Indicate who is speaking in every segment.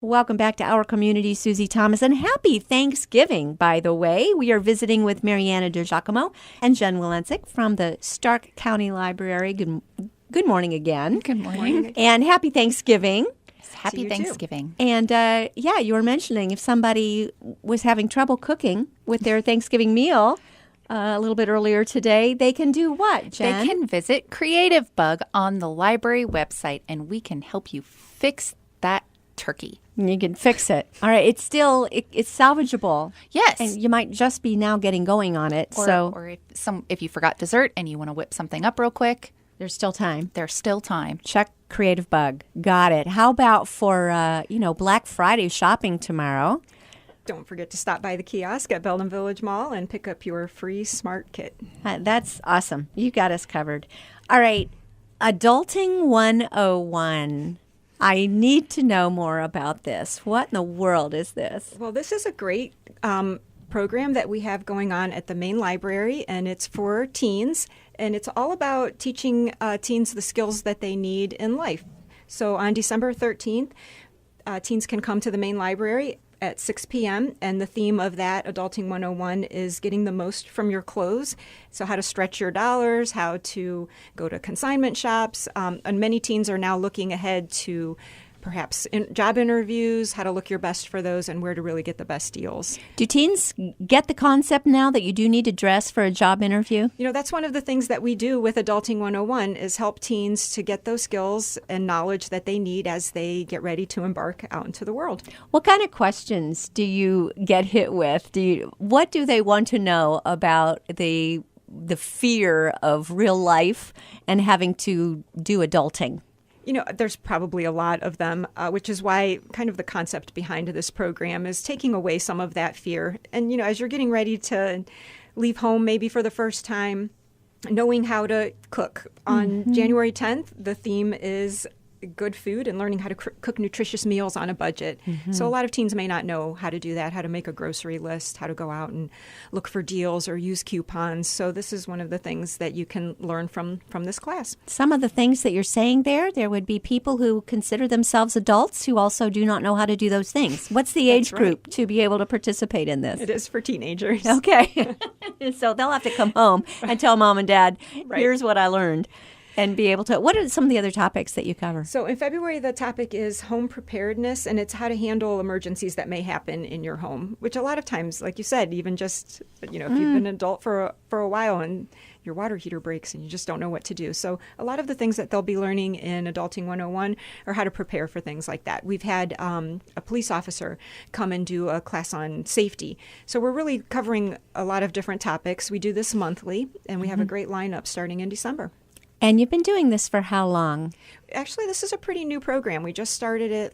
Speaker 1: Welcome back to Our Community, Susie Thomas, and happy Thanksgiving, by the way. We are visiting with Mariana DiGiacomo and Jen Walensik from the Stark County Library. Good morning again.
Speaker 2: Good morning.
Speaker 1: And happy Thanksgiving.
Speaker 2: Happy Thanksgiving.
Speaker 1: And you were mentioning if somebody was having trouble cooking with their Thanksgiving meal a little bit earlier today, they can do what, Jen?
Speaker 2: They can visit Creative Bug on the library website, and we can help you fix that turkey.
Speaker 1: You can fix it. All right. It's still, it's salvageable.
Speaker 2: Yes.
Speaker 1: And you might just be now getting going on it.
Speaker 2: Or if you forgot dessert and you want to whip something up real quick,
Speaker 1: there's still time.
Speaker 2: There's still time.
Speaker 1: Check Creative Bug. Got it. How about for, Black Friday shopping tomorrow?
Speaker 3: Don't forget to stop by the kiosk at Belden Village Mall and pick up your free Smart Kit.
Speaker 1: That's awesome. You got us covered. All right. Adulting 101. I need to know more about this. What in the world is this?
Speaker 3: Well, this is a great program that we have going on at the main library, and it's for teens, and it's all about teaching teens the skills that they need in life. So on December 13th, teens can come to the main library at 6 p.m., and the theme of that, Adulting 101, is getting the most from your clothes. So how to stretch your dollars, how to go to consignment shops, and many teens are now looking ahead to perhaps job interviews, how to look your best for those, and where to really get the best deals.
Speaker 1: Do teens get the concept now that you do need to dress for a job interview?
Speaker 3: That's one of the things that we do with Adulting 101 is help teens to get those skills and knowledge that they need as they get ready to embark out into the world.
Speaker 1: What kind of questions do you get hit with? What do they want to know about the fear of real life and having to do adulting?
Speaker 3: There's probably a lot of them, which is why kind of the concept behind this program is taking away some of that fear. And, as you're getting ready to leave home maybe for the first time, knowing how to cook. On January 10th, the theme is good food and learning how to cook nutritious meals on a budget. So a lot of teens may not know how to do that, how to make a grocery list, how to go out and look for deals or use coupons. So this is one of the things that you can learn from this class.
Speaker 1: Some of the things that you're saying there would be people who consider themselves adults who also do not know how to do those things. What's the age group to be able to participate in this?
Speaker 3: It is for teenagers.
Speaker 1: Okay. So they'll have to come home and tell mom and dad, here's what I learned. And be able to, what are some of the other topics that you cover?
Speaker 3: So in February, the topic is home preparedness, and it's how to handle emergencies that may happen in your home, which a lot of times, like you said, even just, if you've been an adult for a while and your water heater breaks and you just don't know what to do. So a lot of the things that they'll be learning in Adulting 101 are how to prepare for things like that. We've had a police officer come and do a class on safety. So we're really covering a lot of different topics. We do this monthly, and we have a great lineup starting in December.
Speaker 1: And you've been doing this for how long?
Speaker 3: Actually, this is a pretty new program. We just started it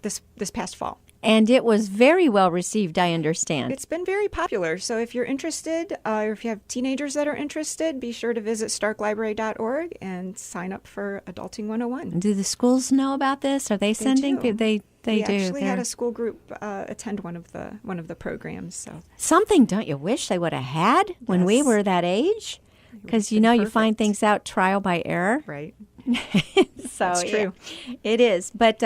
Speaker 3: this past fall.
Speaker 1: And it was very well received, I understand.
Speaker 3: It's been very popular. So if you're interested, or if you have teenagers that are interested, be sure to visit starklibrary.org and sign up for Adulting 101.
Speaker 1: Do the schools know about this? Are they sending people? They
Speaker 3: we
Speaker 1: do.
Speaker 3: Actually had a school group attend one of the programs. So
Speaker 1: something, don't you wish they would have had when we were that age? Because, you find things out trial by error.
Speaker 3: Right.
Speaker 1: So
Speaker 3: that's true.
Speaker 1: Yeah, it is. But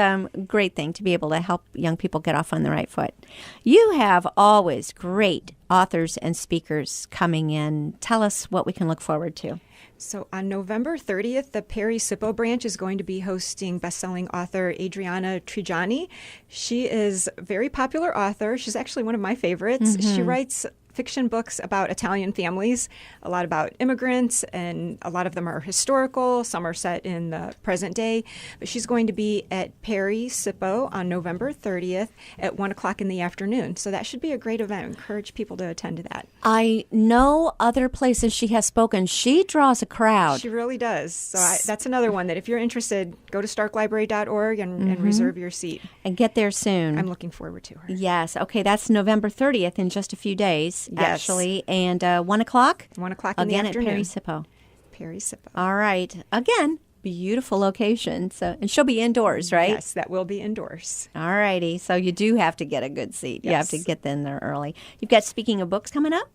Speaker 1: great thing to be able to help young people get off on the right foot. You have always great authors and speakers coming in. Tell us what we can look forward to.
Speaker 3: So on November 30th, the Perry Sippo branch is going to be hosting best-selling author Adriana Trigiani. She is a very popular author. She's actually one of my favorites. She writes fiction books about Italian families, a lot about immigrants, and a lot of them are historical. Some are set in the present day. But she's going to be at Perry Sippo on November 30th at 1 o'clock in the afternoon. So that should be a great event. I encourage people to attend to that.
Speaker 1: I know other places she has spoken. She draws a crowd.
Speaker 3: She really does. So that's another one that if you're interested, go to starklibrary.org and reserve your seat.
Speaker 1: And get there soon.
Speaker 3: I'm looking forward to her.
Speaker 1: Yes. Okay, that's November 30th in just a few days.
Speaker 3: Yes.
Speaker 1: Actually, and 1 o'clock?
Speaker 3: 1 o'clock in the
Speaker 1: afternoon.
Speaker 3: afternoon.
Speaker 1: Again at Perry Sippo.
Speaker 3: Perry Sippo.
Speaker 1: All right. Again, beautiful location. So, and she'll be indoors, right?
Speaker 3: Yes, that will be indoors.
Speaker 1: All righty. So you do have to get a good seat.
Speaker 3: Yes.
Speaker 1: You have to get in there early. You've got Speaking of Books coming up?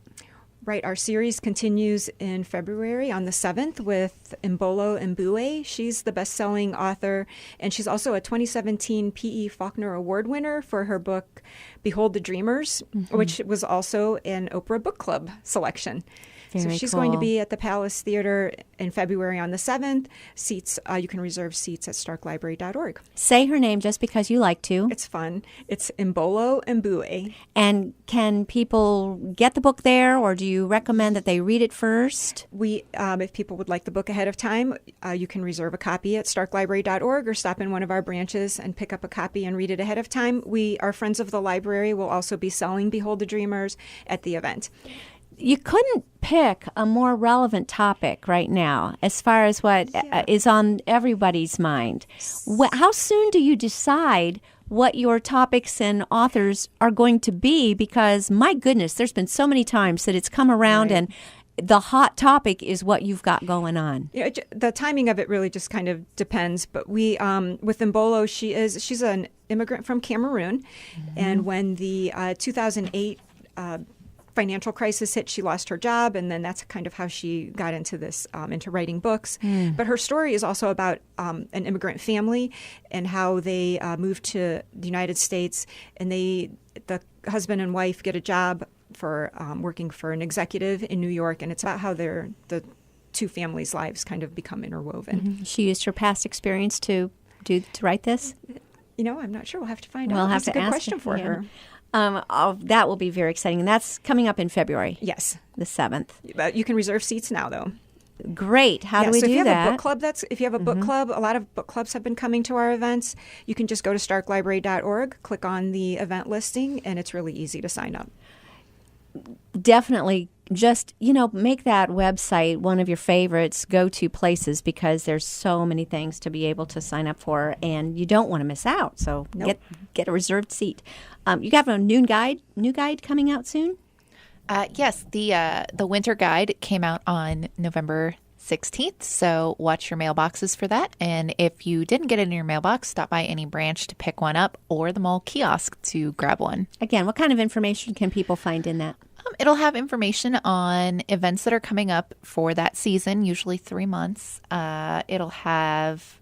Speaker 3: Right. Our series continues in February on the 7th with Mbolo Mbue. She's the best-selling author, and she's also a 2017 P.E. Faulkner Award winner for her book, Behold the Dreamers, which was also an Oprah Book Club selection. So
Speaker 1: Very
Speaker 3: she's going to
Speaker 1: cool.
Speaker 3: be at the Palace Theater in February on the 7th. Seats, you can reserve seats at starklibrary.org.
Speaker 1: Say her name just because you like to.
Speaker 3: It's fun. It's Mbolo Mbue.
Speaker 1: And can people get the book there, or do you recommend that they read it first?
Speaker 3: We, if people would like the book ahead of time, you can reserve a copy at starklibrary.org or stop in one of our branches and pick up a copy and read it ahead of time. Our friends of the library will also be selling Behold the Dreamers at the event.
Speaker 1: You couldn't pick a more relevant topic right now as far as what is on everybody's mind. How soon do you decide what your topics and authors are going to be? Because, my goodness, there's been so many times that it's come around and the hot topic is what you've got going on.
Speaker 3: Yeah, the timing of it really just kind of depends. But we, with Mbolo, she's an immigrant from Cameroon. And when the 2008 financial crisis hit, she lost her job, and then that's kind of how she got into this, into writing books. But her story is also about an immigrant family and how they moved to the United States, and the husband and wife get a job for working for an executive in New York, and it's about how the two families' lives kind of become interwoven.
Speaker 1: She used her past experience to write this?
Speaker 3: I'm not sure. We'll have to find
Speaker 1: We'll
Speaker 3: out.
Speaker 1: have
Speaker 3: That's
Speaker 1: to
Speaker 3: a good
Speaker 1: ask
Speaker 3: question for her.
Speaker 1: That will be very exciting. And that's coming up in February,
Speaker 3: Yes.
Speaker 1: the 7th.
Speaker 3: But you can reserve seats now, though.
Speaker 1: Great. How do we
Speaker 3: so
Speaker 1: do
Speaker 3: if you have
Speaker 1: that?
Speaker 3: a book club, if you have a book club, a lot of book clubs have been coming to our events. You can just go to starklibrary.org, click on the event listing, and it's really easy to sign up.
Speaker 1: Definitely just, make that website one of your favorites, go-to places, because there's so many things to be able to sign up for, and you don't want to miss out. So get a reserved seat. You have a new guide coming out soon?
Speaker 2: Yes, the winter guide came out on November 16th, so watch your mailboxes for that. And if you didn't get it in your mailbox, stop by any branch to pick one up or the mall kiosk to grab one.
Speaker 1: Again, what kind of information can people find in that?
Speaker 2: It'll have information on events that are coming up for that season, usually 3 months. It'll have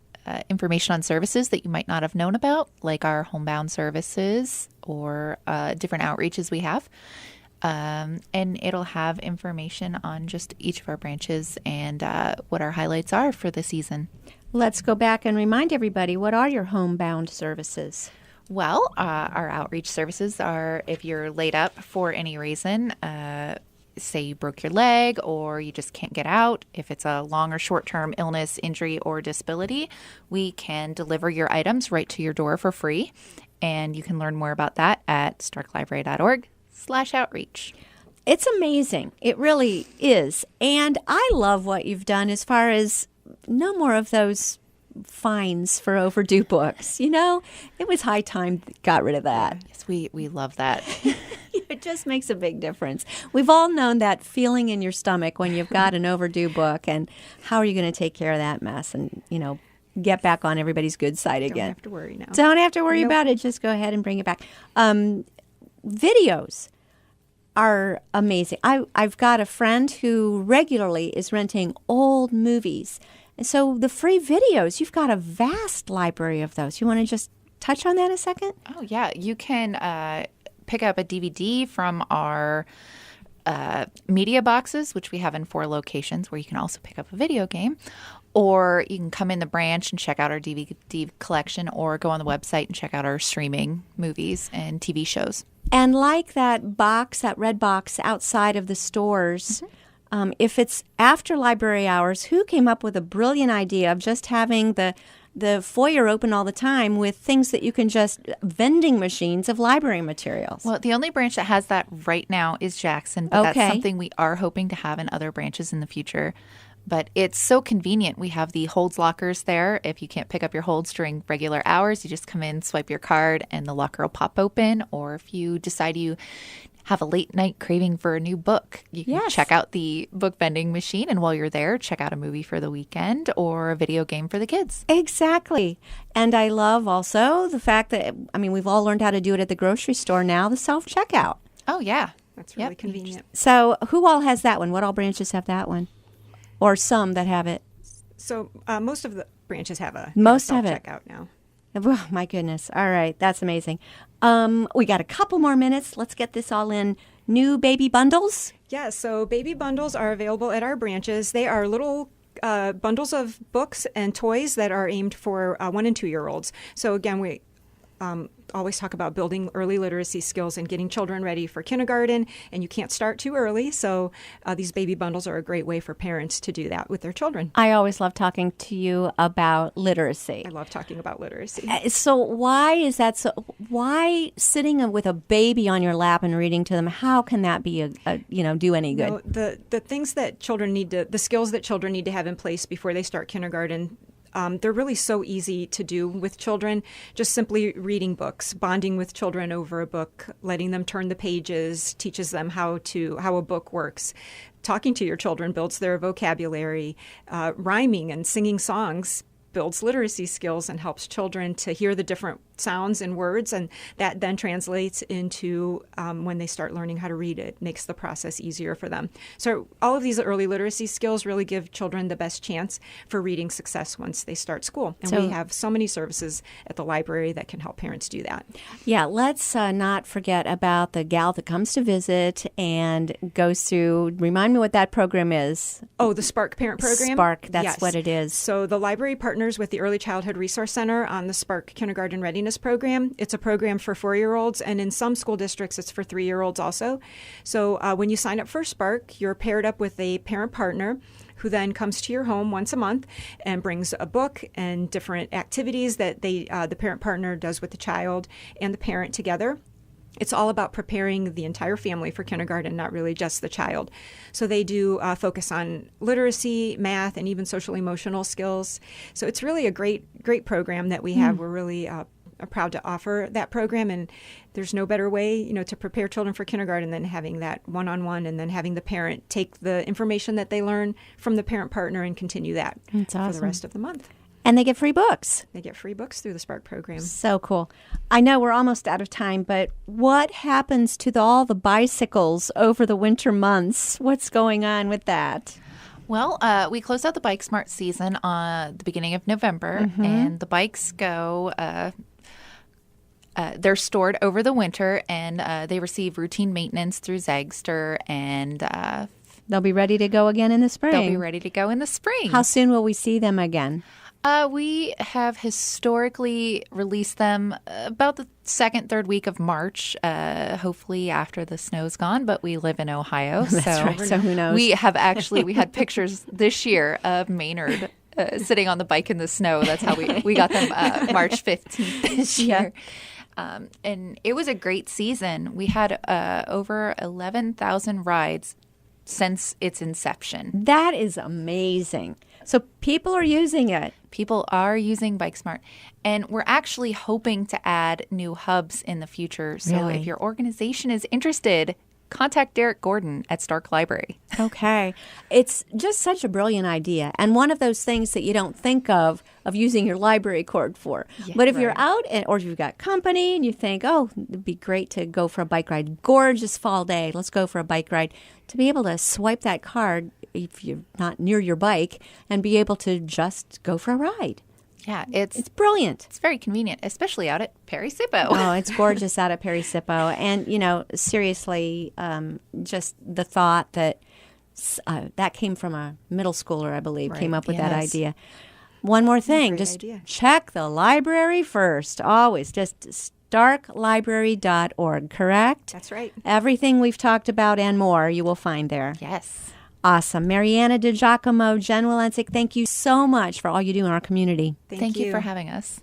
Speaker 2: information on services that you might not have known about, like our homebound services or different outreaches we have. And it'll have information on just each of our branches and what our highlights are for the season.
Speaker 1: Let's go back and remind everybody, what are your homebound services?
Speaker 2: Well, our outreach services are if you're laid up for any reason, say you broke your leg or you just can't get out. If it's a long or short-term illness, injury, or disability, we can deliver your items right to your door for free. And you can learn more about that at starklibrary.org/outreach.
Speaker 1: It's amazing. It really is. And I love what you've done as far as no more of those fines for overdue books. It was high time got rid of that.
Speaker 2: Yes, we love that.
Speaker 1: It just makes a big difference. We've all known that feeling in your stomach when you've got an overdue book, and how are you going to take care of that mess and, get back on everybody's good side again?
Speaker 3: Don't have to worry now.
Speaker 1: Don't have to worry about it. Just go ahead and bring it back. Videos are amazing. I've got a friend who regularly is renting old movies. And so the free videos, you've got a vast library of those. You want to just touch on that a second?
Speaker 2: Oh, yeah. You can pick up a DVD from our media boxes, which we have in 4 locations, where you can also pick up a video game. Or you can come in the branch and check out our DVD collection, or go on the website and check out our streaming movies and TV shows.
Speaker 1: And like that box, that red box outside of the stores, if it's after library hours, who came up with a brilliant idea of just having the foyer open all the time with things that you can vending machines of library materials?
Speaker 2: Well, the only branch that has that right now is Jackson, but that's something we are hoping to have in other branches in the future. But it's so convenient. We have the holds lockers there. If you can't pick up your holds during regular hours, you just come in, swipe your card, and the locker will pop open. Or if you decide you have a late night craving for a new book, you can check out the book vending machine. And while you're there, check out a movie for the weekend or a video game for the kids.
Speaker 1: Exactly. And I love also the fact that, we've all learned how to do it at the grocery store now, the self-checkout.
Speaker 2: Oh, yeah.
Speaker 3: That's really convenient.
Speaker 1: So who all has that one? What all branches have that one? Or some that have it?
Speaker 3: So most of the branches have a
Speaker 1: Most have it.
Speaker 3: self-checkout now.
Speaker 1: Oh, my goodness. All right. That's amazing. We got a couple more minutes. Let's get this all in. New baby bundles?
Speaker 3: Yeah, so baby bundles are available at our branches. They are little bundles of books and toys that are aimed for 1 and 2 year olds. So again, we always talk about building early literacy skills and getting children ready for kindergarten, and you can't start too early. So these baby bundles are a great way for parents to do that with their children.
Speaker 1: I always love talking to you about literacy.
Speaker 3: I love talking about literacy.
Speaker 1: So why is that so? Why sitting with a baby on your lap and reading to them? How can that be do any good?
Speaker 3: The things that children need to, the skills that children need to have in place before they start kindergarten. They're really so easy to do with children. Just simply reading books, bonding with children over a book, letting them turn the pages, teaches them how a book works. Talking to your children builds their vocabulary. Rhyming and singing songs builds literacy skills and helps children to hear the different sounds and words, and that then translates into when they start learning how to read, it makes the process easier for them. So all of these early literacy skills really give children the best chance for reading success once they start school. And we have so many services at the library that can help parents do that.
Speaker 1: Yeah, let's not forget about the gal that comes to visit and goes through, remind me what that program is.
Speaker 3: Oh, the Spark Parent Program?
Speaker 1: Spark, that's
Speaker 3: yes.
Speaker 1: what it is.
Speaker 3: So the library partners with the Early Childhood Resource Center on the Spark Kindergarten Readiness Program. It's a program for 4-year-olds, and in some school districts, it's for 3-year-olds also. So when you sign up for Spark, you're paired up with a parent partner who then comes to your home once a month and brings a book and different activities that the parent partner does with the child and the parent together. It's all about preparing the entire family for kindergarten, not really just the child. So they do focus on literacy, math, and even social emotional skills. So it's really a great program that we have. We're really proud to offer that program, and there's no better way, to prepare children for kindergarten than having that one-on-one, and then having the parent take the information that they learn from the parent partner and continue that for the rest of the month.
Speaker 1: And they get free books.
Speaker 3: They get free books through the Spark program.
Speaker 1: So cool. I know we're almost out of time, but what happens to all the bicycles over the winter months? What's going on with that?
Speaker 2: Well, we closed out the Bike Smart season on the beginning of November, and the bikes go... they're stored over the winter, and they receive routine maintenance through Zagster, and
Speaker 1: they'll be ready to go again in the spring.
Speaker 2: They'll be ready to go in the spring.
Speaker 1: How soon will we see them again?
Speaker 2: We have historically released them about the second, third week of March, hopefully after the snow's gone, but we live in Ohio.
Speaker 1: That's right, so who knows?
Speaker 2: We had pictures this year of Maynard sitting on the bike in the snow. That's how we got them March 15th this year. And it was a great season. We had over 11,000 rides since its inception.
Speaker 1: That is amazing. So people are using it.
Speaker 2: People are using Bike Smart. And we're actually hoping to add new hubs in the future. So if your organization is interested, contact Derek Gordon at Stark Library.
Speaker 1: Okay. It's just such a brilliant idea. And one of those things that you don't think of using your library cord for. Yeah, but if you're out or if you've got company and you think, oh, it'd be great to go for a bike ride. Gorgeous fall day. Let's go for a bike ride. To be able to swipe that card if you're not near your bike and be able to just go for a ride.
Speaker 2: Yeah, it's
Speaker 1: brilliant.
Speaker 2: It's very convenient, especially out at Perry Sippo.
Speaker 1: Oh, it's gorgeous out at Perry Sippo. And, seriously, just the thought that that came from a middle schooler, I believe, came up with that idea. One more thing, just check the library first. Always just starklibrary.org, correct?
Speaker 3: That's right.
Speaker 1: Everything we've talked about and more you will find there.
Speaker 2: Yes.
Speaker 1: Awesome. Mariana DiGiacomo, Jen Walensik, thank you so much for all you do in our community.
Speaker 2: Thank you for having us.